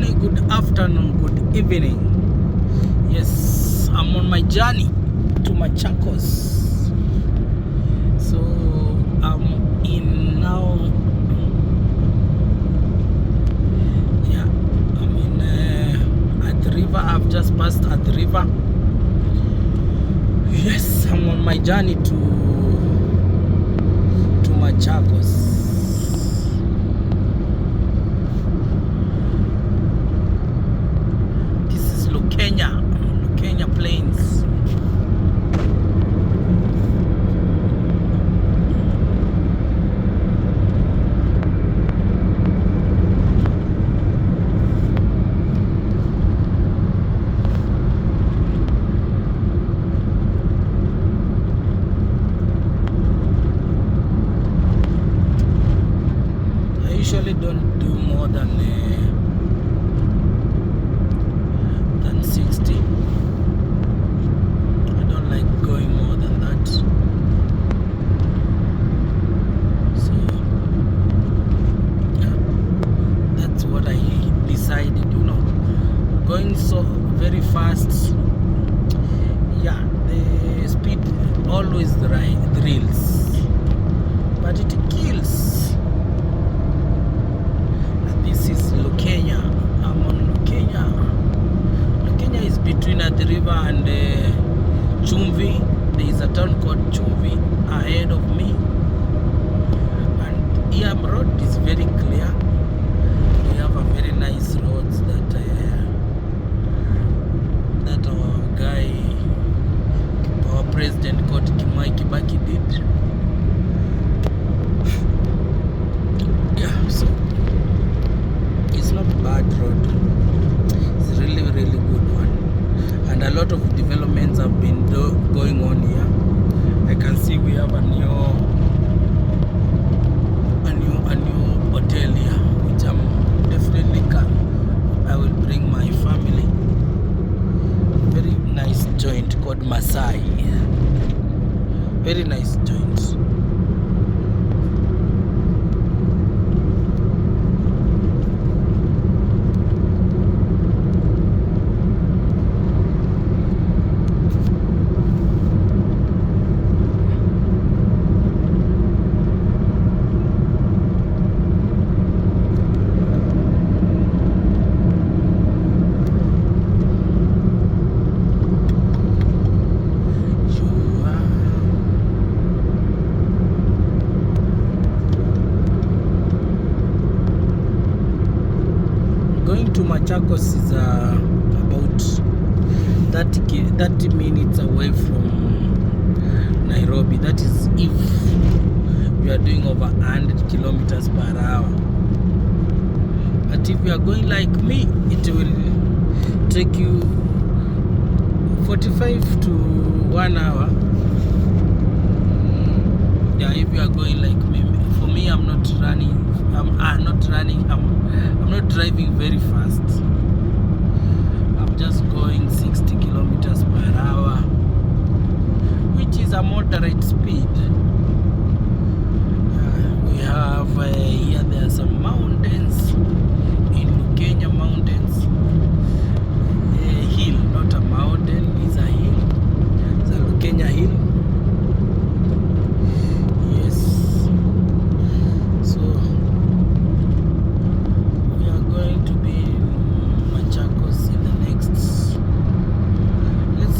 morning, good afternoon, good evening. Yes, I'm on my journey to Machakos. So I'm in now. Yeah, I'm in at the river. I've just passed at the river. Yes, I'm on my journey to Machakos. Kenya Plains. I usually don't do more than 60. I don't like going more than that. So yeah, that's what I decided, going so very fast. Yeah, the speed always thrills, but it kills. This is Kenya. I'm on Kenya. Kenya is between the river and Chumvi. There is a town called Chumvi ahead of me, and here road is very clear. We have a very nice roads that our guy, our president called Kibaki did. Yeah, so it's not bad road. It's really good one, and a lot of developments have been going on here. I can see we have a new hotel here, which I'm definitely I will bring my family. Very nice joint called Masai. Very nice joint. Going to Machakos is about 30 minutes away from Nairobi. That is if we are doing over 100 kilometers per hour. But if you are going like me, it will take you 45 to 1 hour. Yeah, if you are going like me. For me, I'm not running. I'm not driving very fast. I'm just going 60 kilometers per hour, which is a moderate speed. We have here there are some mountains in Kenya. Mountains, a hill, not a mountain, it's a hill. It's a Kenya hill.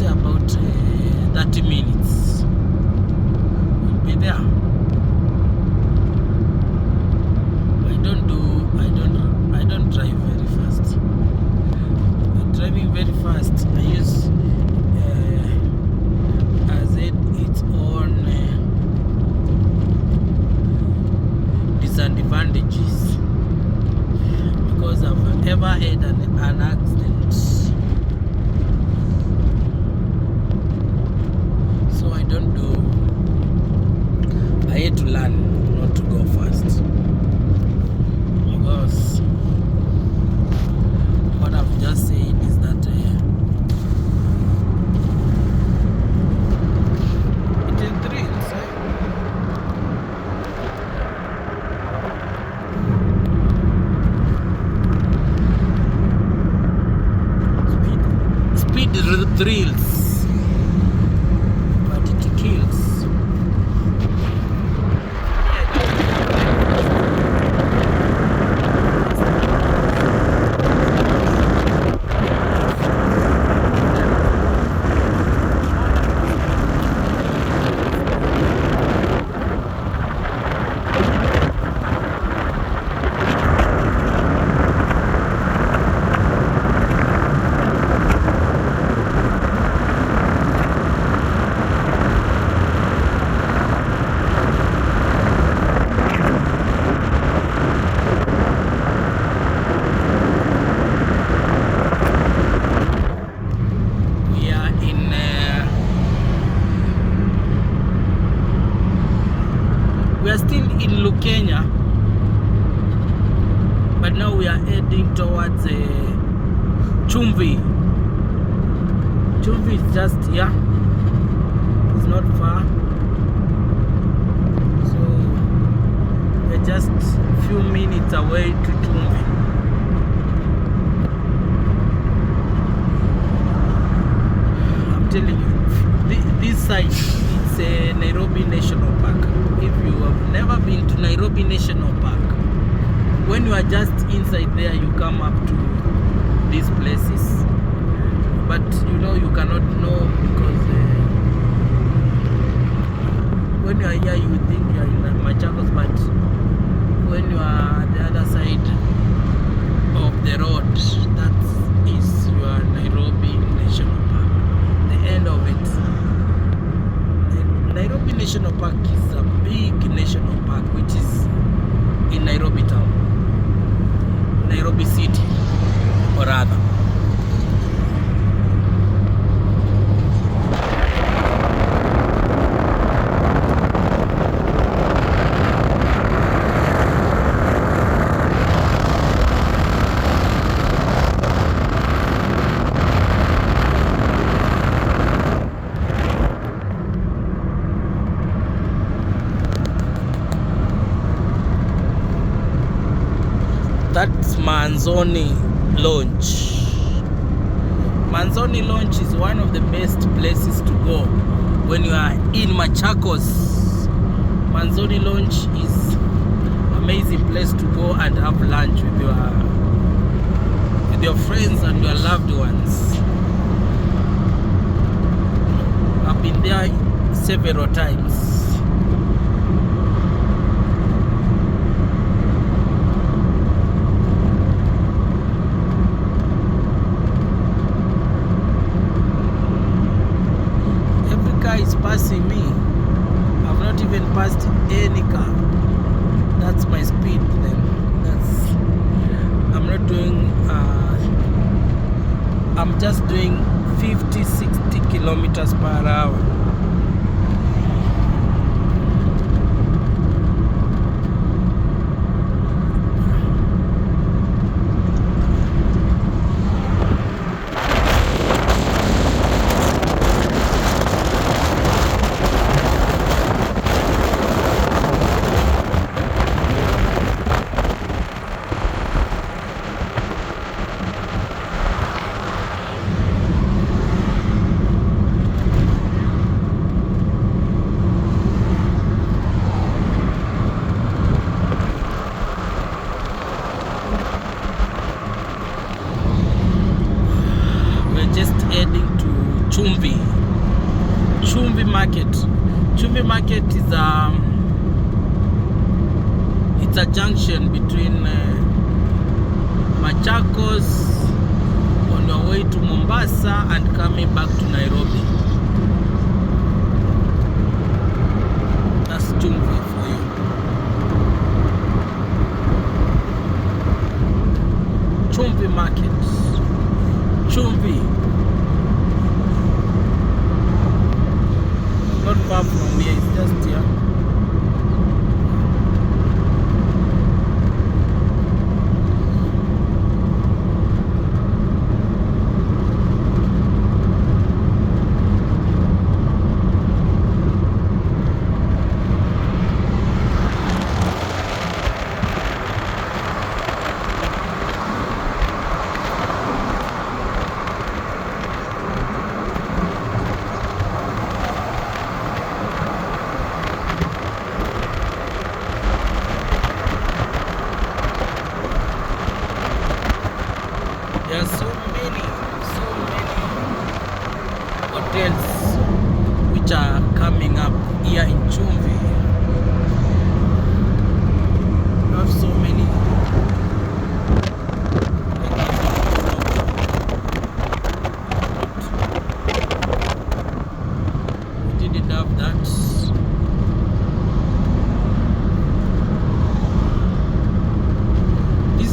About 30 minutes we'll be there. I don't drive very fast. Driving very fast, I use as its own disadvantages, because I've ever had an accident. I had to learn not to go fast, because what I've just said is that it is thrills. thrills, but it kills. We are still in Kenya, but now we are heading towards Chumvi. Chumvi is just here. It's not far, so we're just a few minutes away to Chumvi. I'm telling you, this side, it's a Nairobi National Park. If you have never been to Nairobi National Park, when you are just inside there, you come up to these places, but you know you cannot know because when you are here you think you are in Machakos, but when you are at the other side of the road, that is your Nairobi National Park, the end of it. Nairobi National Park is a big national park which is in Nairobi town, Nairobi city, or rather. That's Manzoni Lounge. Manzoni Lounge is one of the best places to go when you are in Machakos. Manzoni Lounge is an amazing place to go and have lunch with your friends and your loved ones. I've been there several times. Is passing me. I've not even passed any car. That's my speed then. I'm not doing I'm just doing 50-60 kilometers per hour. Heading to Chumvi Market. Chumvi Market is it's a junction between Machakos on your way to Mombasa and coming back to Nairobi. That's Chumvi for you. Chumvi Market. Chumvi. Not far from here, it's just here.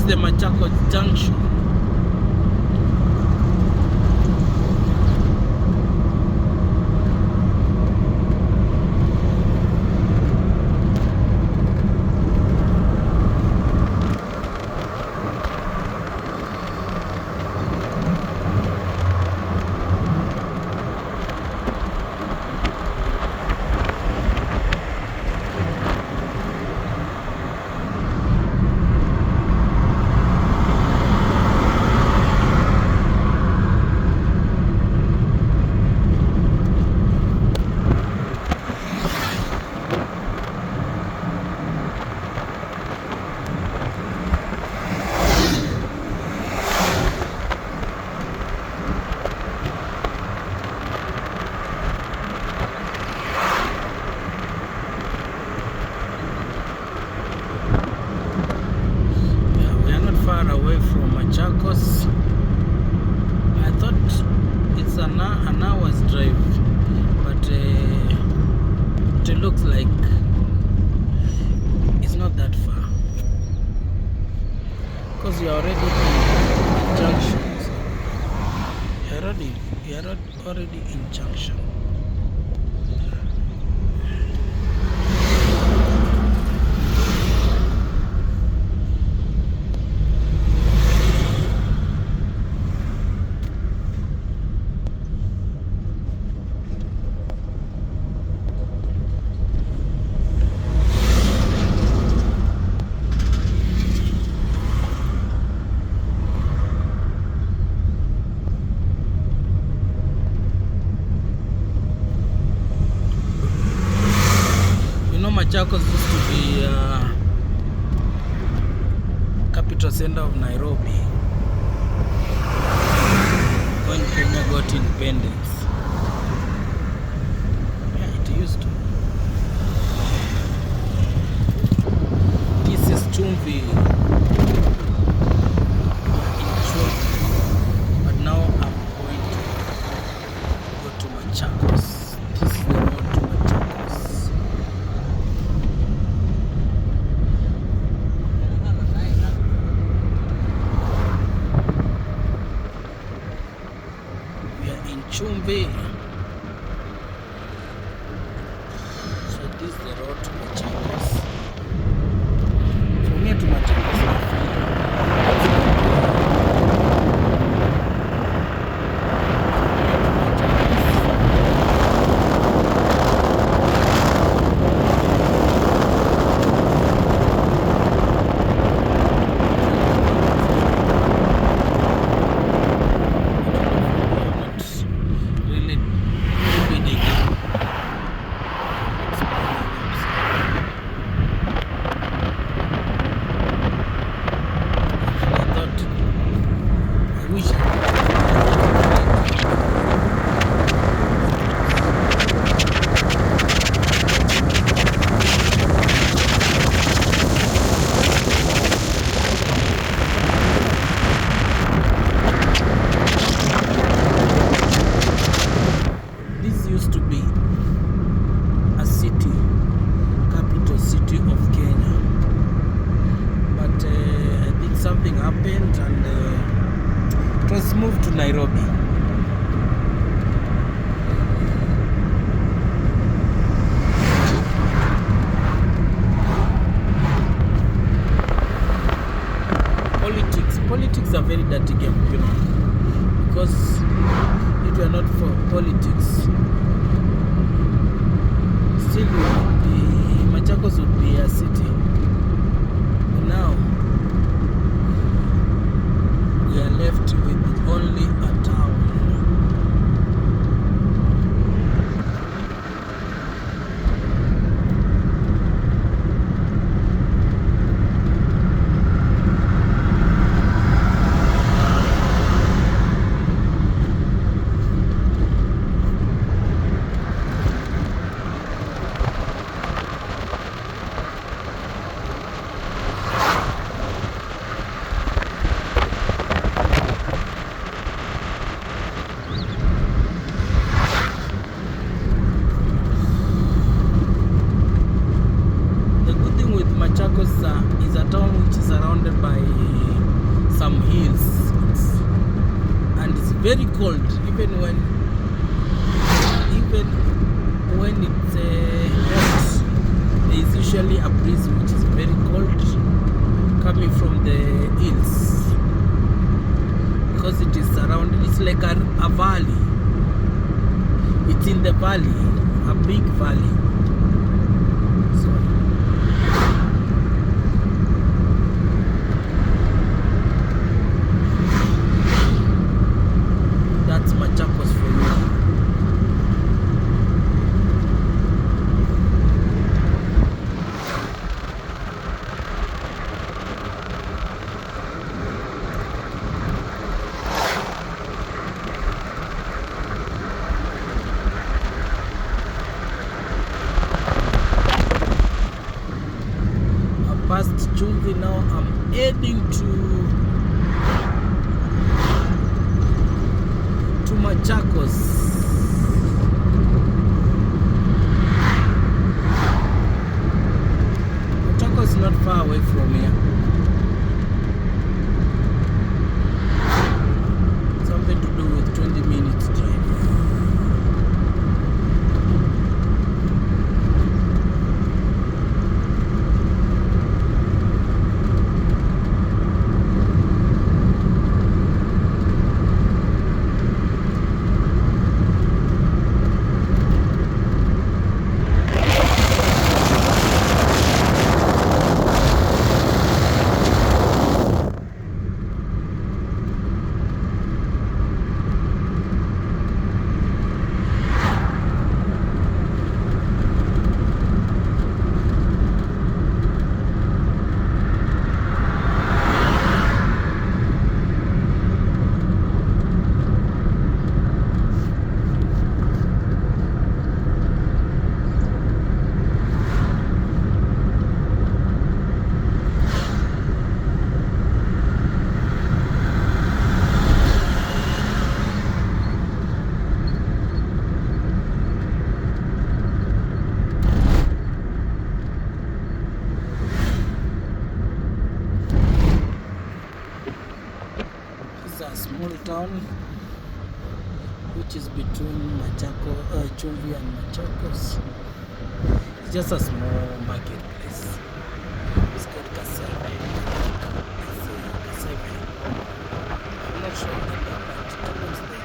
the Machakos Junction. Away from Machakos. I thought it's an hour's drive, but it looks like it's not that far because you're already in junction. You're already in junction. Machakos used to be capital center of Nairobi when Kenya got independence. Yeah, it used to. This is Chumvi. But now I'm going to go to Machakos. This is the road to Machakos. Chumvi. So this is the road to Machakos. From here to Machakos. Used to be a city, capital city of Kenya, but I think something happened and it was moved to Nairobi. Politics are very dirty game, you know, because if you are not for politics, still Machakos would be a city. But now we are left with only a town. some hills, and it's very cold even when it's hot. There is usually a breeze which is very cold coming from the hills, because it is surrounded. It's like a valley. It's in the valley, a big valley. So that's Machakos for you. Past Chumvi now, I'm heading to Machakos. Machakos is not far away from here. Something to do with 20 minutes drive. A small town which is between Chumvi and Machakos. It's just a small marketplace. It's called Kaseve. I'm not sure the name, but it's called Kaseve.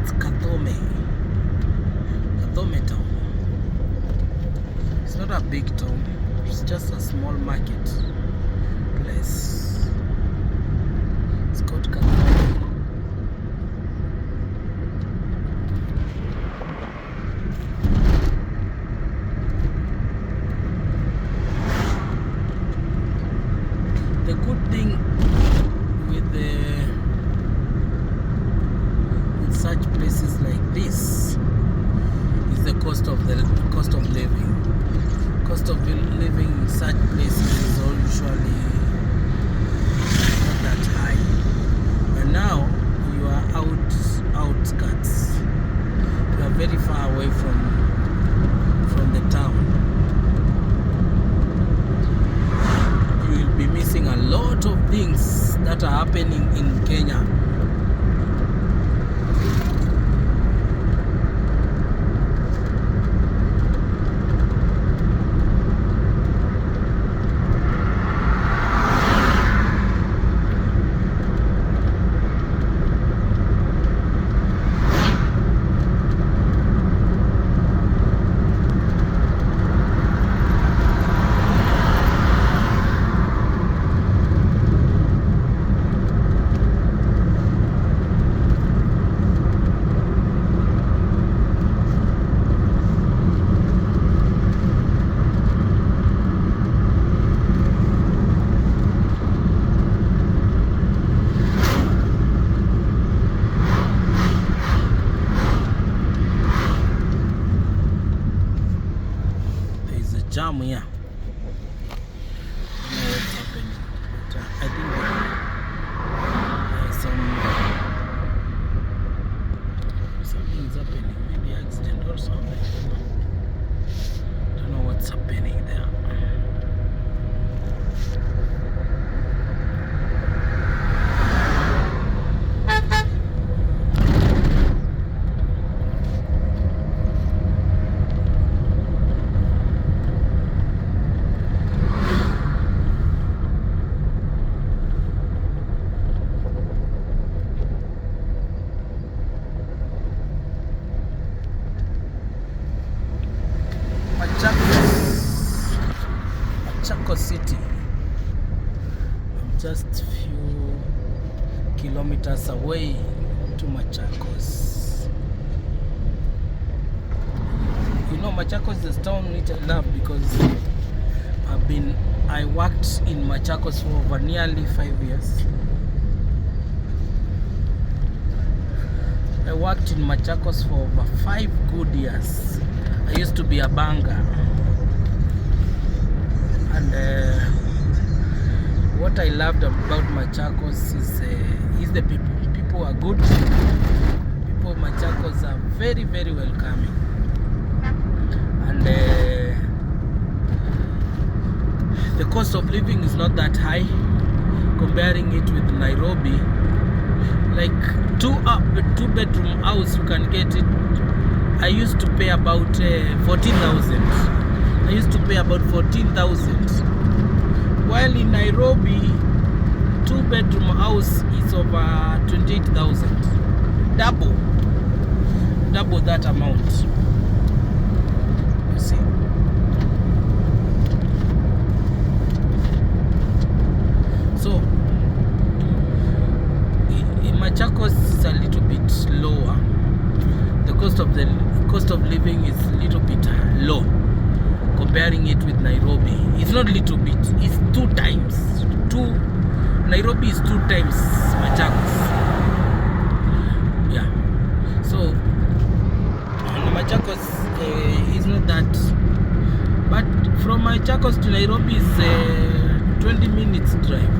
It's Kathome town. It's not a big town, it's just a small market place. It's called Kathome. The good thing with such places like this is the cost of living. Cost of living in such places is usually not that high. And now you are outskirts. You are very far away from the town. You will be missing a lot of things that are happening in Kenya. just few kilometers away to Machakos. You know, Machakos is a town which I love because I worked in Machakos for over nearly 5 years. I worked in Machakos for over 5 good years. I used to be a banker. And what I loved about Machakos is the people. People are good. People of Machakos are very, very welcoming. And the cost of living is not that high comparing it with Nairobi. Like two bedroom house, you can get it. I used to pay about 14,000. I used to pay about 14,000. While in Nairobi, 2 bedroom house is over 28,000. Double that amount. You see. So in Machakos is a little bit lower. The cost of living is a little bit low comparing it with Nairobi. It's not little bit, it's 2 times. Nairobi is 2 times Machakos. Yeah. So Machakos is not that, but from Machakos to Nairobi is 20 minutes drive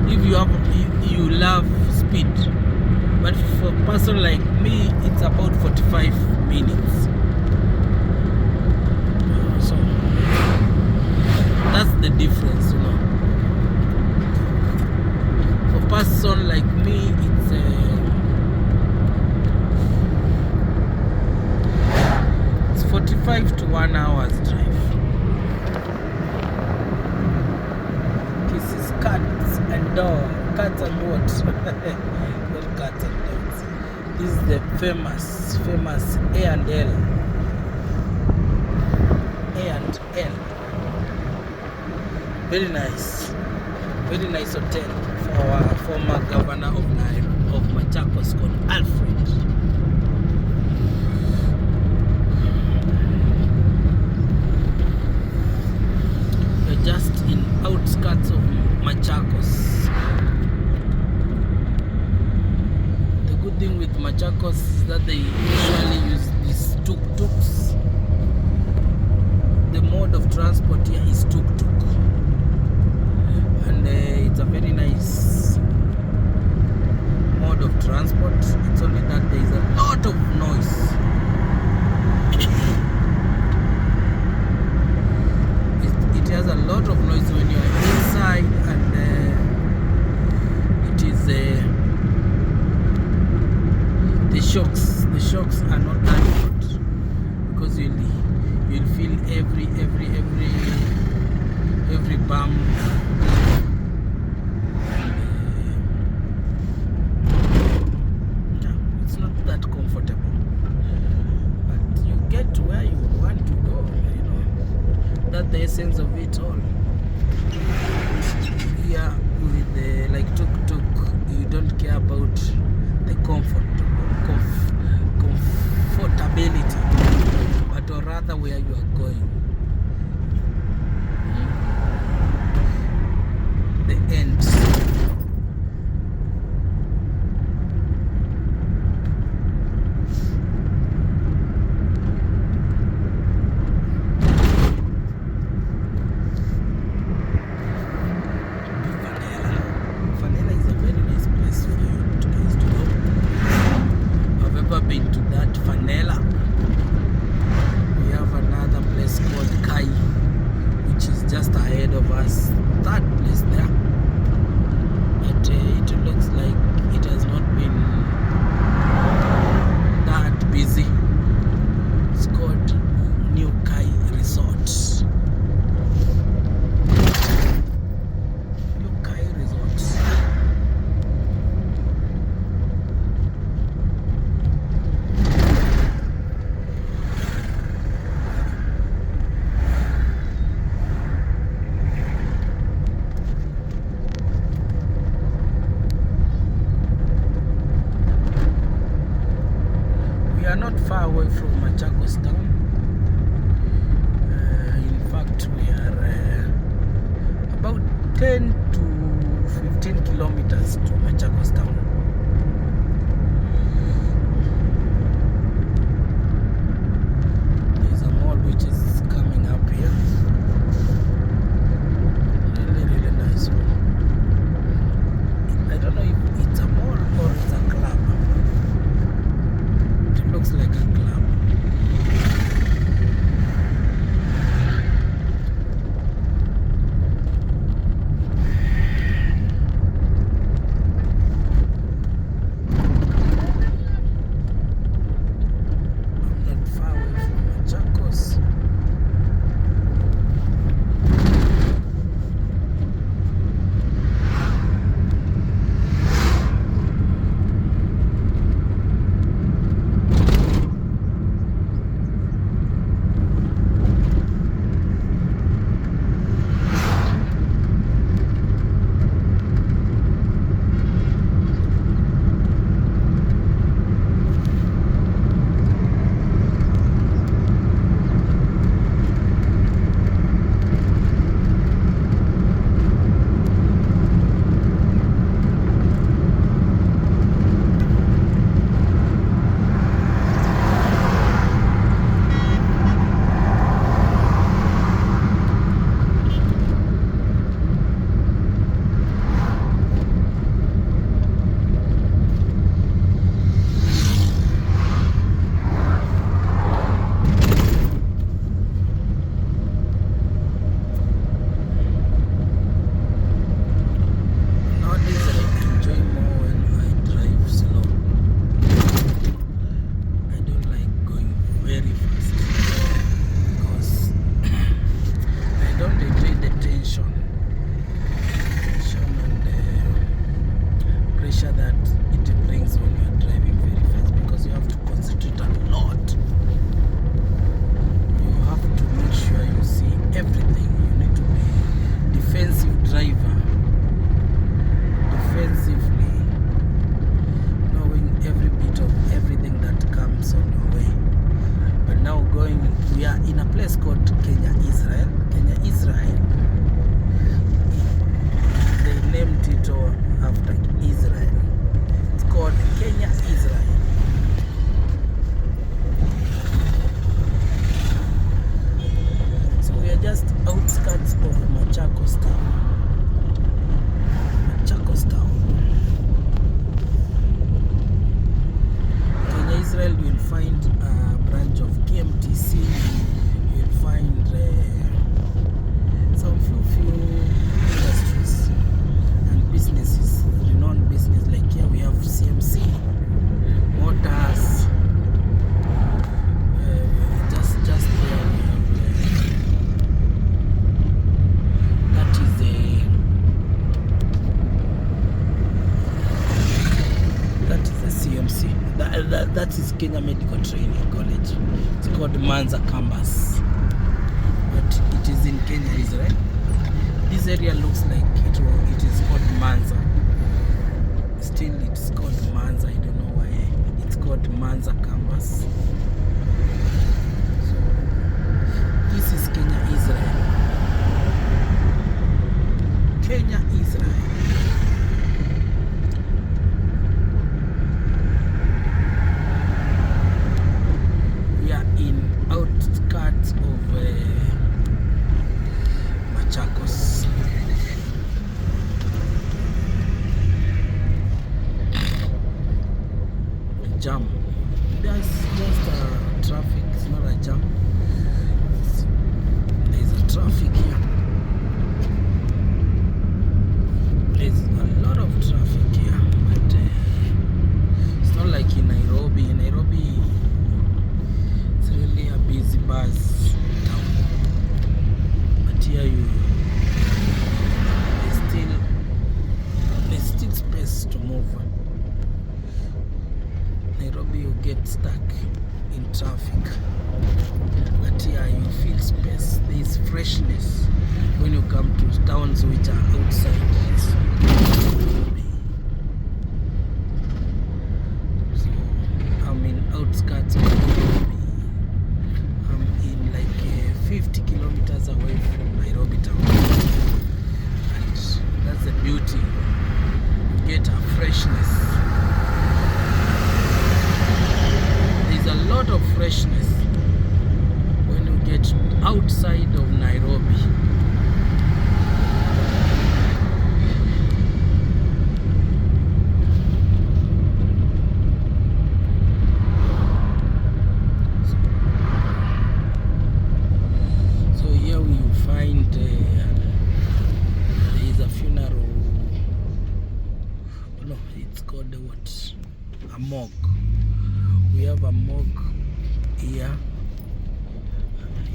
if you love speed. But for a person like me, it's about 45 minutes. So that's the difference, you know. For a person like me, it's 45 to 1 hour's drive. This is cats and dogs. Cats and what? Not cats and dogs. This is the famous A&L. A&L. Very nice hotel for our former governor of Machakos called Alfred. We're just in outskirts of Machakos. The good thing with Machakos is that they usually use these tuk-tuks. The mode of transport here is tuk-tuk. And it's a very nice mode of transport. It's only that there is a lot of noise. It has a lot of noise when you are inside, and it is the shocks are not that good because you'll feel every far away from Machakos Town. In fact, we are about 10 to 15 kilometers to Machakos Town. There's a mall which is coming up here. Really nice one. I don't know if it's a mall or it's a club. It looks like a club. That it brings when you are driving very fast, because you have to concentrate a lot. You have to make sure you see everything. You need to be defensive driver, defensively knowing every bit of everything that comes on your way. But now we are in a place called Kenya, Israel. They named it after Israel. It's called Kenya, Israel. So we are just outskirts of Machakos Town. Kenya, Israel, you will find a branch of KMTC. You will find some few industries and businesses, renowned business. Like here we have CMC Motors. Just there we have that is the CMC. That is Kenya Medical Training College. It's called Manza Campus, but it is in Kenya, Israel. This area looks like it is called Manza. Still, it's called Manza. I don't know why. It's called Manza Campus. So, this is Kenya, Israel. Kenya, Israel. We are in outskirts of Machakos. Jam. There's just traffic. It's not a jam. There's a traffic here. There's a lot of traffic here, but it's not like in Nairobi. In Nairobi, it's really a busy bus town. But here there's still space to move. Nairobi, you get stuck in traffic, but here you feel space. There is freshness when you come to towns which are outside. So I'm in outskirts of freshness. There's a lot of freshness when you get outside of Nairobi. So here we find there is a funeral. No, it's called what? A morgue. We have a morgue here.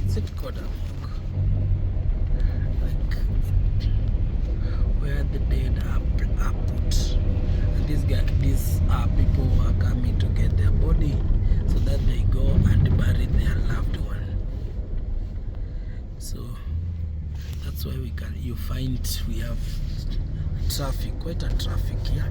Is it called a morgue? Like where the dead are put. And these people who are coming to get their body so that they go and bury their loved one. So that's why you find we have traffic, quite a traffic here.